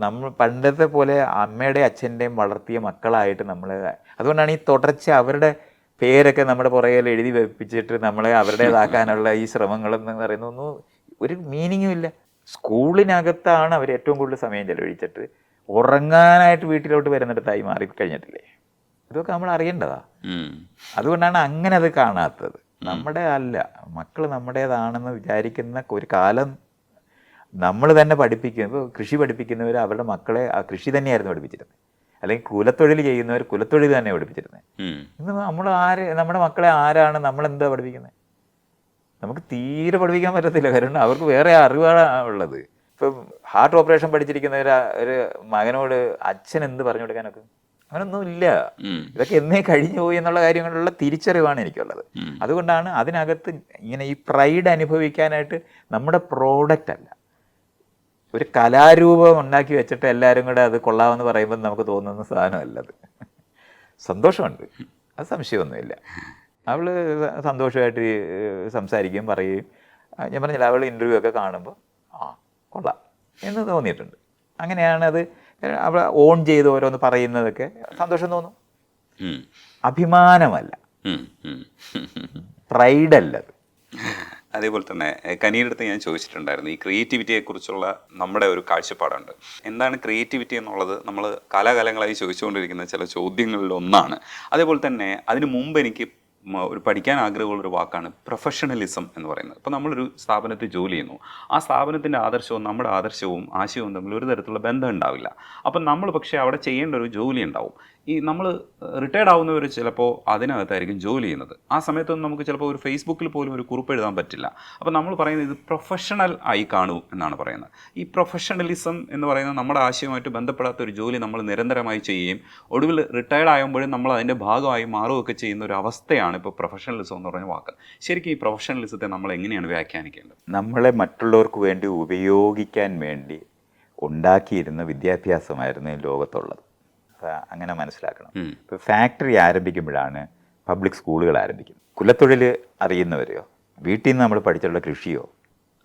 [SPEAKER 2] നമ്മൾ പണ്ടത്തെ പോലെ അമ്മയുടെയും അച്ഛൻ്റെയും വളർത്തിയ മക്കളായിട്ട് നമ്മൾ, അതുകൊണ്ടാണ് ഈ തുടർച്ച അവരുടെ പേരൊക്കെ നമ്മുടെ പുറകിൽ എഴുതി വെപ്പിച്ചിട്ട് നമ്മളെ അവരുടേതാക്കാനുള്ള ഈ ശ്രമങ്ങളെന്ന് പറയുന്നൊന്നും ഒരു മീനിങ്ങും ഇല്ല. സ്കൂളിനകത്താണ് അവർ ഏറ്റവും കൂടുതൽ സമയം ചെലവഴിച്ചിട്ട് ഉറങ്ങാനായിട്ട് വീട്ടിലോട്ട് വരുന്നിടത്തായി മാറി കഴിഞ്ഞിട്ടില്ലേ. ഇതൊക്കെ നമ്മൾ അറിയേണ്ടതാ. അതുകൊണ്ടാണ് അങ്ങനെ അത് കാണാത്തത്. നമ്മുടെ അല്ല, മക്കൾ നമ്മുടേതാണെന്ന് വിചാരിക്കുന്ന ഒരു കാലം നമ്മൾ തന്നെ പഠിപ്പിക്കും. ഇപ്പോൾ കൃഷി പഠിപ്പിക്കുന്നവർ അവരുടെ മക്കളെ ആ കൃഷി തന്നെയായിരുന്നു പഠിപ്പിച്ചിരുന്നത്, അല്ലെങ്കിൽ കുലത്തൊഴിൽ ചെയ്യുന്നവർ കുലത്തൊഴിൽ തന്നെ പഠിപ്പിച്ചിരുന്നത്. ഇന്ന് നമ്മുടെ മക്കളെ ആരാണ് നമ്മളെന്താ പഠിപ്പിക്കുന്നത്? നമുക്ക് തീരെ പഠിപ്പിക്കാൻ പറ്റത്തില്ല. കാരണം അവർക്ക് വേറെ അറിവാണ് ഉള്ളത്. ഇപ്പം ഹാർട്ട് ഓപ്പറേഷൻ പഠിച്ചിരിക്കുന്ന ഒരു മകനോട് അച്ഛൻ എന്ത് പറഞ്ഞു കൊടുക്കാനൊക്കെ? അങ്ങനൊന്നും ഇല്ല. ഇതൊക്കെ എന്നേ കഴിഞ്ഞു പോയി എന്നുള്ള കാര്യങ്ങളിലുള്ള തിരിച്ചറിവാണ് എനിക്കുള്ളത്. അതുകൊണ്ടാണ് അതിനകത്ത് ഇങ്ങനെ ഈ പ്രൈഡ് അനുഭവിക്കാനായിട്ട് നമ്മുടെ പ്രോഡക്റ്റ് അല്ല, ഒരു കലാരൂപം ഉണ്ടാക്കി വെച്ചിട്ട് എല്ലാവരും കൂടെ അത് കൊള്ളാമെന്ന് പറയുമ്പോൾ നമുക്ക് തോന്നുന്ന സാധനമല്ലത്. സന്തോഷമുണ്ട്, അത് സംശയമൊന്നുമില്ല. അവൾ സന്തോഷമായിട്ട് സംസാരിക്കുകയും പറയുകയും, ഞാൻ പറഞ്ഞില്ല, അവൾ ഇൻ്റർവ്യൂ ഒക്കെ കാണുമ്പോൾ കൊള്ളാം എന്ന് തോന്നിയിട്ടുണ്ട്. അങ്ങനെയാണ് അത് അവൾ ഓൺ ചെയ്ത് ഓരോന്ന് പറയുന്നതൊക്കെ സന്തോഷം തോന്നും. അഭിമാനമല്ല, പ്രൈഡല്ലത്.
[SPEAKER 1] അതേപോലെ തന്നെ കനിയുടെ അടുത്ത് ഞാൻ ചോദിച്ചിട്ടുണ്ടായിരുന്നു, ഈ ക്രിയേറ്റിവിറ്റിയെക്കുറിച്ചുള്ള നമ്മുടെ ഒരു കാഴ്ചപ്പാടുണ്ട്. എന്താണ് ക്രിയേറ്റിവിറ്റി എന്നുള്ളത് നമ്മൾ കാലാകാലങ്ങളായി ചോദിച്ചുകൊണ്ടിരിക്കുന്ന ചില ചോദ്യങ്ങളിൽ ഒന്നാണ്. അതേപോലെ തന്നെ അതിനു മുമ്പ് എനിക്ക് ഒരു പഠിക്കാൻ ആഗ്രഹമുള്ളൊരു വാക്കാണ് പ്രൊഫഷണലിസം എന്ന് പറയുന്നത്. ഇപ്പോൾ നമ്മളൊരു സ്ഥാപനത്തിൽ ജോലി ചെയ്യുന്നു, ആ സ്ഥാപനത്തിൻ്റെ ആദർശവും നമ്മുടെ ആദർശവും ആശയവും തമ്മിൽ ഒരു തരത്തിലുള്ള ബന്ധം ഉണ്ടാവില്ല. അപ്പം നമ്മൾ പക്ഷേ അവിടെ ചെയ്യേണ്ട ഒരു ജോലി ഉണ്ടാവും. ഈ നമ്മൾ റിട്ടയർഡ് ആവുന്നവർ ചിലപ്പോൾ അതിനകത്തായിരിക്കും ജോലി ചെയ്യുന്നത്. ആ സമയത്തൊന്നും നമുക്ക് ചിലപ്പോൾ ഒരു ഫേസ്ബുക്കിൽ പോലും ഒരു കുറിപ്പ് എഴുതാൻ പറ്റില്ല. അപ്പോൾ നമ്മൾ പറയുന്നത് ഇത് പ്രൊഫഷണൽ ആയി കാണൂ എന്നാണ് പറയുന്നത്. ഈ പ്രൊഫഷണലിസം എന്ന് പറയുന്നത് നമ്മുടെ ആശയവുമായിട്ട് ബന്ധപ്പെടാത്ത ഒരു ജോലി നമ്മൾ നിരന്തരമായി ചെയ്യുകയും ഒടുവിൽ റിട്ടയർഡ് ആകുമ്പോഴും നമ്മൾ അതിൻ്റെ ഭാഗമായി മാറുകയൊക്കെ ചെയ്യുന്ന ഒരു അവസ്ഥയാണ് ഇപ്പോൾ പ്രൊഫഷണലിസം എന്ന് പറയുന്ന വാക്ക്. ശരിക്കും ഈ പ്രൊഫഷണലിസത്തെ നമ്മൾ എങ്ങനെയാണ് വ്യാഖ്യാനിക്കേണ്ടത്?
[SPEAKER 2] നമ്മളെ മറ്റുള്ളവർക്ക് വേണ്ടി ഉപയോഗിക്കാൻ വേണ്ടി ഉണ്ടാക്കിയിരുന്ന വിദ്യാഭ്യാസമായിരുന്നു ലോകത്തുള്ളത്. അങ്ങനെ മനസ്സിലാക്കണം. ഇപ്പോൾ ഫാക്ടറി ആരംഭിക്കുമ്പോഴാണ് പബ്ലിക് സ്കൂളുകൾ ആരംഭിക്കുന്നത്. കുലത്തൊഴിൽ അറിയുന്നവരെയോ വീട്ടിൽ നിന്ന് നമ്മൾ പഠിച്ചുള്ള കൃഷിയോ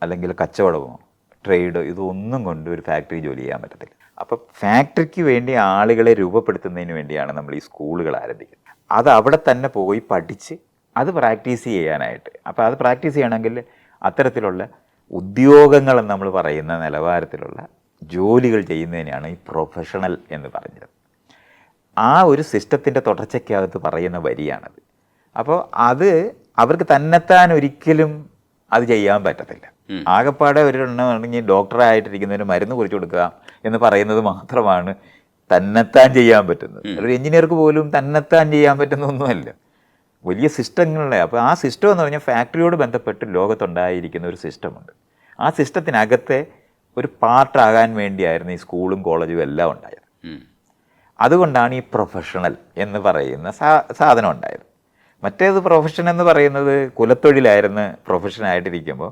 [SPEAKER 2] അല്ലെങ്കിൽ കച്ചവടമോ ട്രേഡോ ഇതൊന്നും കൊണ്ട് ഒരു ഫാക്ടറി ജോലി ചെയ്യാൻ പറ്റത്തില്ല. അപ്പോൾ ഫാക്ടറിക്ക് വേണ്ടി ആളുകളെ രൂപപ്പെടുത്തുന്നതിന് വേണ്ടിയാണ് നമ്മൾ ഈ സ്കൂളുകൾ ആരംഭിക്കുന്നത്. അത് അവിടെ തന്നെ പോയി പഠിച്ച് അത് പ്രാക്ടീസ് ചെയ്യാനായിട്ട്. അപ്പോൾ അത് പ്രാക്ടീസ് ചെയ്യണമെങ്കിൽ അത്തരത്തിലുള്ള ഉദ്യോഗങ്ങളെന്ന് നമ്മൾ പറയുന്ന നിലവാരത്തിലുള്ള ജോലികൾ ചെയ്യുന്നതിനാണ് ഈ പ്രൊഫഷണൽ എന്ന് പറഞ്ഞത്. ആ ഒരു സിസ്റ്റത്തിൻ്റെ തുടർച്ചയ്ക്കകത്ത് പറയുന്ന വരിയാണത്. അപ്പോൾ അത് അവർക്ക് തന്നെത്താൻ ഒരിക്കലും അത് ചെയ്യാൻ പറ്റത്തില്ല. ആകെപ്പാടെ ഒരെണ്ണമാണെങ്കിൽ ഡോക്ടറായിട്ടിരിക്കുന്നതിന് മരുന്ന് കുറിച്ച് കൊടുക്കുക എന്ന് പറയുന്നത് മാത്രമാണ് തന്നെത്താൻ ചെയ്യാൻ പറ്റുന്നത്. ഒരു എഞ്ചിനീയർക്ക് പോലും തന്നെത്താൻ ചെയ്യാൻ പറ്റുന്ന ഒന്നുമല്ല, വലിയ സിസ്റ്റങ്ങളുടെ. അപ്പോൾ ആ സിസ്റ്റം എന്ന് പറഞ്ഞാൽ ഫാക്ടറിയോട് ബന്ധപ്പെട്ട് ലോകത്തുണ്ടായിരിക്കുന്ന ഒരു സിസ്റ്റമുണ്ട്. ആ സിസ്റ്റത്തിനകത്തെ ഒരു പാർട്ടാകാൻ വേണ്ടിയായിരുന്നു ഈ സ്കൂളും കോളേജും എല്ലാം ഉണ്ടായത്. അതുകൊണ്ടാണ് ഈ പ്രൊഫഷണൽ എന്ന് പറയുന്ന സാധനം ഉണ്ടായത്. മറ്റേത് പ്രൊഫഷൻ എന്ന് പറയുന്നത് കുലത്തൊഴിലായിരുന്നു. പ്രൊഫഷനായിട്ടിരിക്കുമ്പോൾ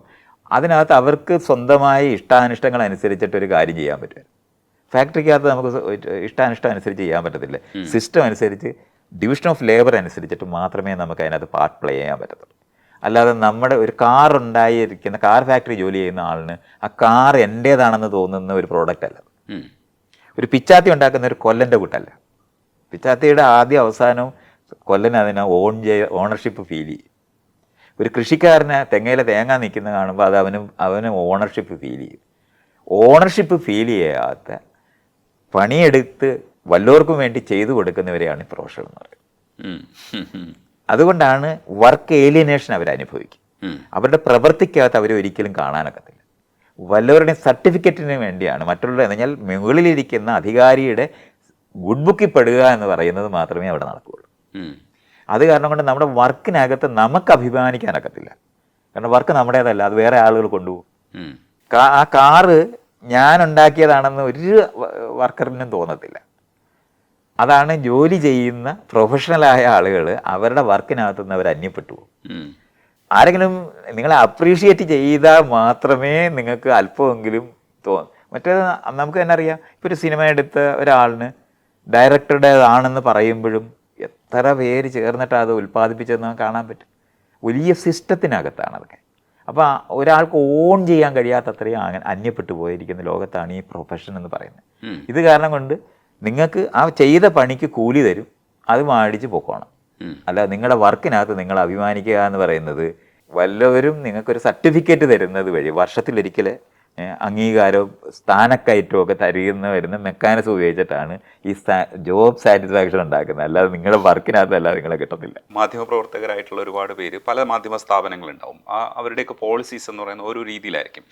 [SPEAKER 2] അതിനകത്ത് അവർക്ക് സ്വന്തമായി ഇഷ്ടാനിഷ്ടങ്ങൾ അനുസരിച്ചിട്ടൊരു കാര്യം ചെയ്യാൻ പറ്റും. ഫാക്ടറിക്കകത്ത് നമുക്ക് ഇഷ്ടാനിഷ്ടം അനുസരിച്ച് ചെയ്യാൻ പറ്റത്തില്ല. സിസ്റ്റം അനുസരിച്ച്, ഡിവിഷൻ ഓഫ് ലേബർ അനുസരിച്ചിട്ട് മാത്രമേ നമുക്ക് അതിനകത്ത് പാർട്ട് പ്ലേ ചെയ്യാൻ പറ്റത്തുള്ളൂ. അല്ലാതെ നമ്മുടെ ഒരു കാർ ഉണ്ടായിരിക്കുന്ന കാർ ഫാക്ടറി ജോലി ചെയ്യുന്ന ആളിന് ആ കാർ എൻ്റേതാണെന്ന് തോന്നുന്ന ഒരു പ്രോഡക്റ്റ് അല്ല. ഒരു പിച്ചാത്തി ഉണ്ടാക്കുന്ന ഒരു കൊല്ലൻ്റെ കൂട്ടല്ല. പിച്ചാത്തിയുടെ ആദ്യം അവസാനവും കൊല്ലന് അതിന് ഓണർഷിപ്പ് ഫീൽ ചെയ്യും. ഒരു കൃഷിക്കാരന് തെങ്ങയിലെ തേങ്ങ നിൽക്കുന്ന കാണുമ്പോൾ അത് അവന് ഓണർഷിപ്പ് ഫീൽ ചെയ്യും. ഓണർഷിപ്പ് ഫീൽ ചെയ്യാത്ത പണിയെടുത്ത് വല്ലവർക്കും വേണ്ടി ചെയ്തു കൊടുക്കുന്നവരെയാണ് പ്രൊഫഷൻ എന്ന് പറയുന്നത്. അതുകൊണ്ടാണ് വർക്ക് ഏലിയനേഷൻ അവരനുഭവിക്കും. അവരുടെ പ്രവൃത്തിക്കകത്ത് അവർ ഒരിക്കലും കാണാനൊക്കത്തില്ല. വല്ലവരുടെയും സർട്ടിഫിക്കറ്റിന് വേണ്ടിയാണ് മറ്റുള്ള എന്ന് പറഞ്ഞാൽ മുകളിലിരിക്കുന്ന അധികാരിയുടെ ഗുഡ് ബുക്കിൽ പെടുക എന്ന് പറയുന്നത് മാത്രമേ അവിടെ നടക്കുകയുള്ളൂ. അത് കാരണം കൊണ്ട് നമ്മുടെ വർക്കിനകത്ത് നമുക്ക് അഭിമാനിക്കാനൊക്കത്തില്ല. കാരണം വർക്ക് നമ്മുടേതല്ല, അത് വേറെ ആളുകൾ കൊണ്ടുപോകും. ആ കാറ് ഞാൻ ഉണ്ടാക്കിയതാണെന്ന് ഒരു വർക്കറിനും തോന്നത്തില്ല. അതാണ് ജോലി ചെയ്യുന്ന പ്രൊഫഷണലായ ആളുകൾ അവരുടെ വർക്കിനകത്ത് നിന്ന് അവർ അന്യപ്പെട്ടു പോകും. ആരെങ്കിലും നിങ്ങളെ അപ്രീഷിയേറ്റ് ചെയ്താൽ മാത്രമേ നിങ്ങൾക്ക് അല്പമെങ്കിലും തോന്നും. മറ്റേത് നമുക്ക് തന്നെ അറിയാം. ഇപ്പോൾ ഒരു സിനിമ എടുത്ത ഒരാളിന് ഡയറക്ടറുടേതാണെന്ന് പറയുമ്പോഴും എത്ര പേര് ചേർന്നിട്ട് അത് ഉൽപ്പാദിപ്പിച്ചതെന്ന് കാണാൻ പറ്റും. വലിയ സിസ്റ്റത്തിനകത്താണ് അതൊക്കെ. അപ്പോൾ ഒരാൾക്ക് ഓൺ ചെയ്യാൻ കഴിയാത്തത്രയും അന്യപ്പെട്ടു പോയിരിക്കുന്ന ലോകത്താണ് ഈ പ്രൊഫഷൻ എന്ന് പറയുന്നത്. ഇത് കാരണം കൊണ്ട് നിങ്ങൾക്ക് ആ ചെയ്ത പണിക്ക് കൂലി തരും, അത് മേടിച്ച് പൊക്കോണം. അല്ല, നിങ്ങളുടെ വർക്കിനകത്ത് നിങ്ങൾ അഭിമാനിക്കുക എന്ന് പറയുന്നത് വല്ലവരും നിങ്ങൾക്കൊരു സർട്ടിഫിക്കറ്റ് തരുന്നത് വഴി വർഷത്തിലൊരിക്കൽ അംഗീകാരവും സ്ഥാനക്കയറ്റവും ഒക്കെ വരുന്ന മെക്കാനിസം ഉപയോഗിച്ചിട്ടാണ് ഈ ജോബ് സാറ്റിസ്ഫാക്ഷൻ ഉണ്ടാക്കുന്നത്. അല്ലാതെ നിങ്ങളുടെ വർക്കിനകത്തല്ല നിങ്ങളെ കിട്ടത്തില്ല.
[SPEAKER 1] മാധ്യമപ്രവർത്തകരായിട്ടുള്ള ഒരുപാട് പേര് പല മാധ്യമ സ്ഥാപനങ്ങളുണ്ടാവും. അവരുടെയൊക്കെ പോളിസീസ് എന്ന് പറയുന്ന ഒരു രീതിയിലായിരിക്കും.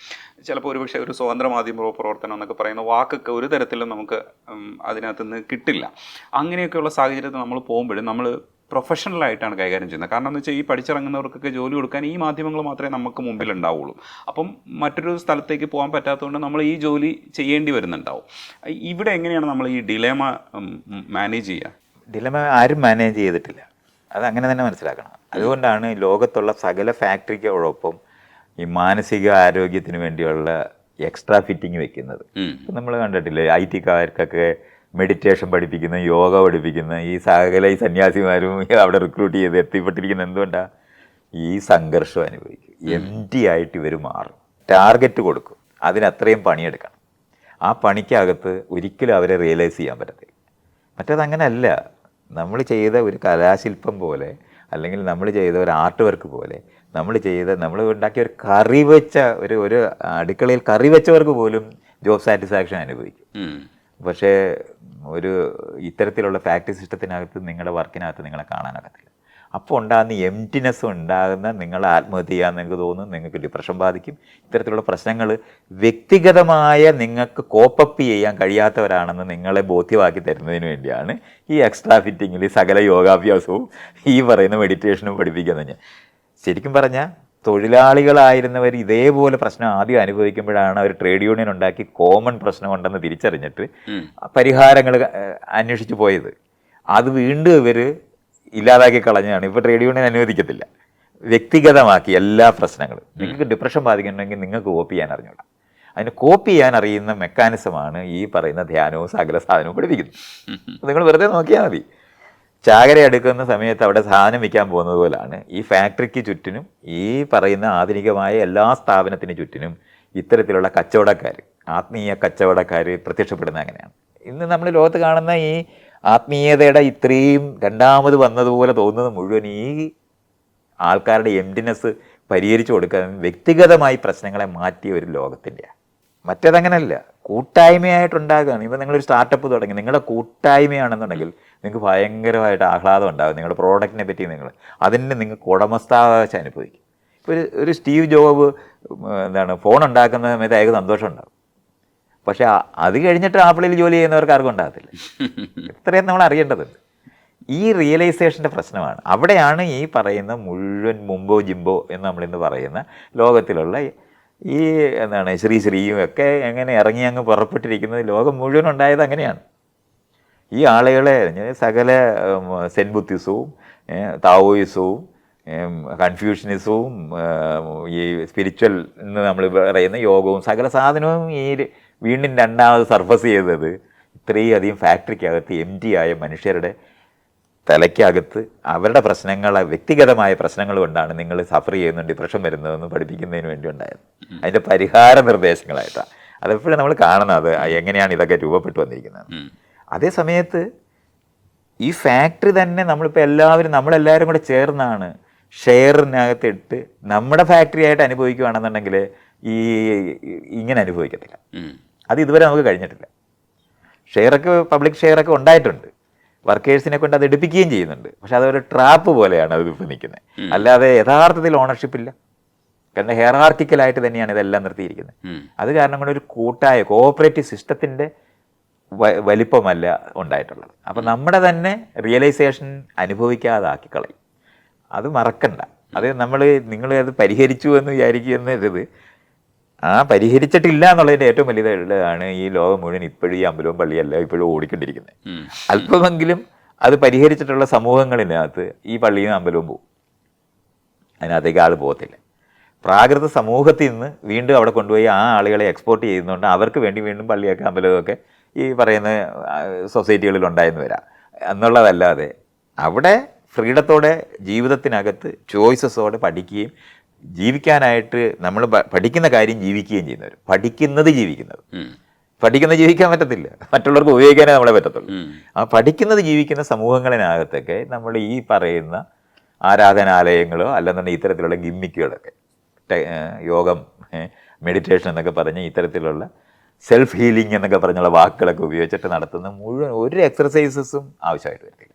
[SPEAKER 1] ചിലപ്പോൾ ഒരുപക്ഷെ ഒരു സ്വതന്ത്ര മാധ്യമ പ്രവർത്തനം എന്നൊക്കെ പറയുന്ന വാക്കൊക്കെ ഒരു തരത്തിലും നമുക്ക് അതിനകത്ത് നിന്ന് കിട്ടില്ല. അങ്ങനെയൊക്കെയുള്ള സാഹചര്യത്തിൽ നമ്മൾ പോകുമ്പോഴും നമ്മൾ പ്രൊഫഷണലായിട്ടാണ് കൈകാര്യം ചെയ്യുന്നത്. കാരണം എന്ന് വെച്ചാൽ ഈ പഠിച്ചിറങ്ങുന്നവർക്കൊക്കെ ജോലി കൊടുക്കാൻ ഈ മാധ്യമങ്ങൾ മാത്രമേ നമുക്ക് മുമ്പിൽ ഉണ്ടാവുള്ളൂ. അപ്പം മറ്റൊരു സ്ഥലത്തേക്ക് പോകാൻ പറ്റാത്തതുകൊണ്ട് നമ്മൾ ഈ ജോലി ചെയ്യേണ്ടി വരുന്നുണ്ടാവും. ഇവിടെ എങ്ങനെയാണ് നമ്മൾ ഈ ഡിലേമ മാനേജ് ചെയ്യുക?
[SPEAKER 2] ഡിലേമ ആരും മാനേജ് ചെയ്തിട്ടില്ല, അത് അങ്ങനെ തന്നെ മനസ്സിലാക്കണം. അതുകൊണ്ടാണ് ലോകത്തുള്ള സകല ഫാക്ടറിക്കോടൊപ്പം ഈ മാനസിക ആരോഗ്യത്തിന് വേണ്ടിയുള്ള എക്സ്ട്രാ ഫിറ്റിംഗ് വെക്കുന്നത്. ഇപ്പം നമ്മൾ കണ്ടിട്ടില്ലേ, IT കാർക്കൊക്കെ മെഡിറ്റേഷൻ പഠിപ്പിക്കുന്ന, യോഗ പഠിപ്പിക്കുന്ന ഈ സകല ഈ സന്യാസിമാരും അവിടെ റിക്രൂട്ട് ചെയ്ത് എത്തിപ്പെട്ടിരിക്കുന്ന എന്തുകൊണ്ടാണ്? ഈ സംഘർഷം അനുഭവിക്കും. എംപ്റ്റി ആയിട്ട് ഇവർ മാറും. ടാർഗറ്റ് കൊടുക്കും, അതിനത്രയും പണിയെടുക്കണം. ആ പണിക്കകത്ത് ഒരിക്കലും അവരെ റിയലൈസ് ചെയ്യാൻ പറ്റത്തില്ല. മറ്റേതങ്ങനെയല്ല. നമ്മൾ ചെയ്ത ഒരു കലാശില്പം പോലെ, അല്ലെങ്കിൽ നമ്മൾ ചെയ്ത ഒരു ആർട്ട് വർക്ക് പോലെ, നമ്മൾ ഉണ്ടാക്കിയ ഒരു കറി വെച്ച ഒരു അടുക്കളയിൽ കറി വെച്ചവർക്ക് പോലും ജോബ് സാറ്റിസ്ഫാക്ഷൻ അനുഭവിക്കും. പക്ഷേ ഒരു ഇത്തരത്തിലുള്ള ഫാക്ടറി സിസ്റ്റത്തിനകത്ത് നിങ്ങളുടെ വർക്കിനകത്ത് നിങ്ങളെ കാണാനൊക്കത്തില്ല. അപ്പോൾ ഉണ്ടാകുന്ന എംപ്റ്റിനെസ് ഉണ്ടാകുന്ന നിങ്ങൾ ആത്മഹത്യ ചെയ്യാമെന്ന് നിങ്ങൾക്ക് തോന്നും, നിങ്ങൾക്ക് ഡിപ്രഷൻ ബാധിക്കും. ഇത്തരത്തിലുള്ള പ്രശ്നങ്ങൾ വ്യക്തിഗതമായ നിങ്ങൾക്ക് കോപ്പപ്പ് ചെയ്യാൻ കഴിയാത്തവരാണെന്ന് നിങ്ങളെ ബോധ്യമാക്കി തരുന്നതിന് വേണ്ടിയാണ് ഈ എക്സ്ട്രാ ഫിറ്റിങ്ങിൽ സകല യോഗാഭ്യാസവും ഈ പറയുന്ന മെഡിറ്റേഷനും പഠിപ്പിക്കുന്നത്. ശരിക്കും പറഞ്ഞാൽ തൊഴിലാളികളായിരുന്നവർ ഇതേപോലെ പ്രശ്നം ആദ്യം അനുഭവിക്കുമ്പോഴാണ് അവർ ട്രേഡ് യൂണിയൻ ഉണ്ടാക്കി കോമൺ പ്രശ്നമുണ്ടെന്ന് തിരിച്ചറിഞ്ഞിട്ട് പരിഹാരങ്ങൾ അന്വേഷിച്ച് പോയത്. അത് വീണ്ടും ഇവർ ഇല്ലാതാക്കി കളഞ്ഞാണ്. ഇപ്പോൾ ട്രേഡ് യൂണിയൻ അനുവദിക്കത്തില്ല. വ്യക്തിഗതമാക്കി എല്ലാ പ്രശ്നങ്ങളും. നിങ്ങൾക്ക് ഡിപ്രഷൻ ബാധിക്കുന്നുണ്ടെങ്കിൽ നിങ്ങൾക്ക് കോപ്പി ചെയ്യാൻ അറിഞ്ഞൂടാ. അതിന് കോപ്പി ചെയ്യാൻ അറിയുന്ന മെക്കാനിസമാണ് ഈ പറയുന്ന ധ്യാനവും സകല സാധനവും പഠിപ്പിക്കുന്നത്. നിങ്ങൾ വെറുതെ നോക്കിയാൽ മതി. ചാകര എടുക്കുന്ന സമയത്ത് അവിടെ സാധനം വിൽക്കാൻ പോകുന്നത് പോലാണ് ഈ ഫാക്ടറിക്ക് ചുറ്റിനും ഈ പറയുന്ന ആധുനികമായ എല്ലാ സ്ഥാപനത്തിന് ചുറ്റിനും ഇത്തരത്തിലുള്ള കച്ചവടക്കാർ, ആത്മീയ കച്ചവടക്കാർ പ്രത്യക്ഷപ്പെടുന്നത് അങ്ങനെയാണ്. ഇന്ന് നമ്മൾ ലോകത്ത് കാണുന്ന ഈ ആത്മീയതയുടെ ഇത്രയും രണ്ടാമത് വന്നതുപോലെ തോന്നുന്നത് മുഴുവൻ ഈ ആൾക്കാരുടെ എംപ്റ്റിനെസ് പരിഹരിച്ചു കൊടുക്കാൻ വ്യക്തിഗതമായി പ്രശ്നങ്ങളെ മാറ്റിയ ഒരു ലോകത്തിൻ്റെയാണ്. മറ്റേതങ്ങനല്ല, കൂട്ടായ്മയായിട്ടുണ്ടാകുകയാണ്. ഇപ്പം നിങ്ങളൊരു സ്റ്റാർട്ടപ്പ് തുടങ്ങി, നിങ്ങളുടെ കൂട്ടായ്മയാണെന്നുണ്ടെങ്കിൽ നിങ്ങൾക്ക് ഭയങ്കരമായിട്ട് ആഹ്ലാദം ഉണ്ടാകും. നിങ്ങളുടെ പ്രോഡക്റ്റിനെ പറ്റി അതിന് നിങ്ങൾക്ക് ഉടമസ്ഥാവകാശം അനുഭവിക്കും. ഇപ്പോൾ ഒരു സ്റ്റീവ് ജോബ് ഫോൺ ഉണ്ടാക്കുന്ന സമയത്ത് അയാൾക്ക് സന്തോഷം ഉണ്ടാകും. പക്ഷെ അത് കഴിഞ്ഞിട്ട് ആപ്പിളിൽ ജോലി ചെയ്യുന്നവർക്ക് ആർക്കും ഉണ്ടാകത്തില്ല. ഇത്രയും നമ്മൾ അറിയേണ്ടതുണ്ട്. ഈ റിയലൈസേഷൻ്റെ പ്രശ്നമാണ്. അവിടെയാണ് ഈ പറയുന്ന മുഴുവൻ മുമ്പോ ജിംബോ എന്ന് നമ്മളിന്ന് പറയുന്ന ലോകത്തിലുള്ള ഈ ശ്രീയും ഒക്കെ എങ്ങനെ ഇറങ്ങി അങ്ങ് പുറപ്പെട്ടിരിക്കുന്നത്. ലോകം മുഴുവൻ ഉണ്ടായത് അങ്ങനെയാണ്. ഈ ആളുകളെ സകല സെൻ ബുദ്ധിസവും താവോയിസവും കൺഫ്യൂഷനിസവും ഈ സ്പിരിച്വൽ എന്ന് നമ്മൾ പറയുന്ന യോഗവും സകല സാധനവും ഈ വീണ്ടും രണ്ടാമത് സർഫസ് ചെയ്തത് ഇത്രയധികം ഫാക്ടറിക്കകത്ത് empty ആയ മനുഷ്യരുടെ തലയ്ക്കകത്ത് അവരുടെ പ്രശ്നങ്ങൾ, വ്യക്തിഗതമായ പ്രശ്നങ്ങൾ കൊണ്ടാണ് നിങ്ങൾ സഫർ ചെയ്യുന്നുണ്ട്, ഡിപ്രഷൻ വരുന്നതെന്ന് പഠിപ്പിക്കുന്നതിന് വേണ്ടി ഉണ്ടായത്. അതിൻ്റെ പരിഹാര നിർദ്ദേശങ്ങളായിട്ടാണ് അതെപ്പോഴും നമ്മൾ കാണുന്നത്, എങ്ങനെയാണ് ഇതൊക്കെ രൂപപ്പെട്ടു വന്നിരിക്കുന്നത്. അതേ സമയത്ത് ഈ ഫാക്ടറി തന്നെ നമ്മളിപ്പോൾ നമ്മളെല്ലാവരും കൂടെ ചേർന്നാണ് ഷെയറിനകത്ത് ഇട്ട് നമ്മുടെ ഫാക്ടറി ആയിട്ട് അനുഭവിക്കുകയാണെന്നുണ്ടെങ്കിൽ ഇങ്ങനെ അനുഭവിക്കത്തില്ല. അത് ഇതുവരെ നമുക്ക് കഴിഞ്ഞിട്ടില്ല. പബ്ലിക് ഷെയറൊക്കെ ഉണ്ടായിട്ടുണ്ട്, വർക്കേഴ്സിനെ കൊണ്ട് അത് എടുപ്പിക്കുകയും ചെയ്യുന്നുണ്ട്. പക്ഷെ അതൊരു ട്രാപ്പ് പോലെയാണ് അത് ഇപ്പോൾ നിൽക്കുന്നത്. അല്ലാതെ യഥാർത്ഥത്തിൽ ഓണർഷിപ്പ് ഇല്ല. കാരണം ഹെയറാർക്കിക്കലായിട്ട് തന്നെയാണ് ഇതെല്ലാം നിർത്തിയിരിക്കുന്നത്. അത് കാരണം കൊണ്ട് ഒരു കൂട്ടായ കോഓപ്പറേറ്റീവ് സിസ്റ്റത്തിൻ്റെ വലിപ്പമല്ല ഉണ്ടായിട്ടുള്ളത്. അപ്പം നമ്മുടെ തന്നെ റിയലൈസേഷൻ അനുഭവിക്കാതാക്കി കളയും. അത് മറക്കണ്ട. അത് നിങ്ങൾ അത് പരിഹരിച്ചു എന്ന് വിചാരിക്കുന്നത് പരിഹരിച്ചിട്ടില്ല എന്നുള്ളതിൻ്റെ ഏറ്റവും വലിയതാണ് ഈ ലോകം മുഴുവൻ ഇപ്പോഴും ഈ അമ്പലവും പള്ളിയല്ല ഇപ്പോഴും ഓടിക്കൊണ്ടിരിക്കുന്നത്. അല്പമെങ്കിലും അത് പരിഹരിച്ചിട്ടുള്ള സമൂഹങ്ങളിനകത്ത് ഈ പള്ളിയും അമ്പലവും പോകും, അതിനകത്തേക്ക് ആൾ പോകത്തില്ല. പ്രാകൃത സമൂഹത്തിൽ നിന്ന് വീണ്ടും അവിടെ കൊണ്ടുപോയി ആ ആളുകളെ എക്സ്പോർട്ട് ചെയ്യുന്നതുകൊണ്ട് അവർക്ക് വേണ്ടി വീണ്ടും പള്ളിയൊക്കെ അമ്പലമൊക്കെ ഈ പറയുന്ന സൊസൈറ്റികളിൽ ഉണ്ടായെന്ന് വരാം എന്നുള്ളതല്ലാതെ അവിടെ ഫ്രീഡത്തോടെ ജീവിതത്തിനകത്ത് ചോയ്സസോടെ പഠിക്കുകയും ജീവിക്കാനായിട്ട് നമ്മൾ പഠിക്കുന്ന കാര്യം ജീവിക്കുകയും ചെയ്യുന്നവർ, പഠിക്കുന്നത് ജീവിക്കാൻ പറ്റത്തില്ല, മറ്റുള്ളവർക്ക് ഉപയോഗിക്കാനേ നമ്മളെ പറ്റത്തുള്ളൂ. ആ പഠിക്കുന്നത് ജീവിക്കുന്ന സമൂഹങ്ങളിനകത്തൊക്കെ നമ്മൾ ഈ പറയുന്ന ആരാധനാലയങ്ങളോ അല്ലെന്നുണ്ടെങ്കിൽ ഇത്തരത്തിലുള്ള ഗിമ്മിക്കുകളൊക്കെ യോഗം, മെഡിറ്റേഷൻ എന്നൊക്കെ പറഞ്ഞ് ഇത്തരത്തിലുള്ള സെൽഫ് ഹീലിംഗ് എന്നൊക്കെ പറഞ്ഞുള്ള വാക്കുകളൊക്കെ ഉപയോഗിച്ചിട്ട് നടത്തുന്ന മുഴുവൻ ഒരു എക്സർസൈസസും ആവശ്യമായിട്ട് വരത്തില്ല.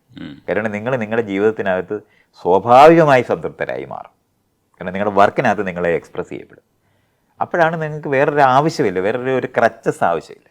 [SPEAKER 2] കാരണം നിങ്ങളുടെ ജീവിതത്തിനകത്ത് സ്വാഭാവികമായി സംതൃപ്തരായി മാറും. കാരണം നിങ്ങളുടെ വർക്കിനകത്ത് നിങ്ങളെ എക്സ്പ്രസ് ചെയ്യപ്പെടും. അപ്പോഴാണ് നിങ്ങൾക്ക് വേറൊരു ആവശ്യമില്ല, വേറൊരു ക്രച്ചസ് ആവശ്യമില്ല.